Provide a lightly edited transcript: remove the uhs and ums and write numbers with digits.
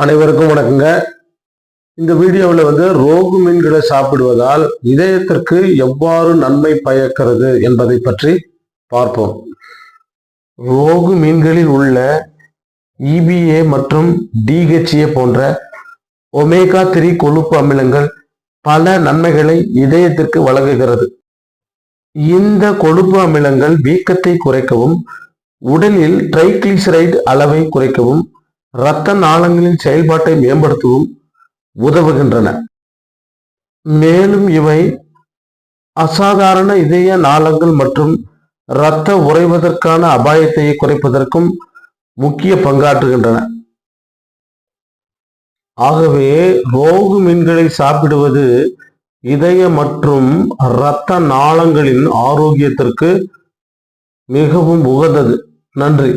அனைவருக்கும் வணக்கங்க. இந்த வீடியோவில் ரோகு மீன்களை சாப்பிடுவதால் இதயத்திற்கு எவ்வாறு நன்மை பயக்கிறது என்பதை பற்றி பார்ப்போம். ரோகு மீன்களில் உள்ள EPA மற்றும் DHA போன்ற ஒமேகா 3 கொழுப்பு அமிலங்கள் பல நன்மைகளை இதயத்திற்கு வழங்குகிறது. இந்த கொழுப்பு அமிலங்கள் வீக்கத்தை குறைக்கவும், உடலில் ட்ரைகிளிசரைடு அளவை குறைக்கவும், இரத்த நாளங்களின் செயல்பாட்டை மேம்படுத்தவும் உதவுகின்றன. மேலும் இவை அசாதாரண இதய நாளங்கள் மற்றும் இரத்த உறைவதற்கான அபாயத்தை குறைப்பதற்கும் முக்கிய பங்காற்றுகின்றன. ஆகவே ரோகு மீன்களை சாப்பிடுவது இதய மற்றும் இரத்த நாளங்களின் ஆரோக்கியத்திற்கு மிகவும் உகந்தது. நன்றி.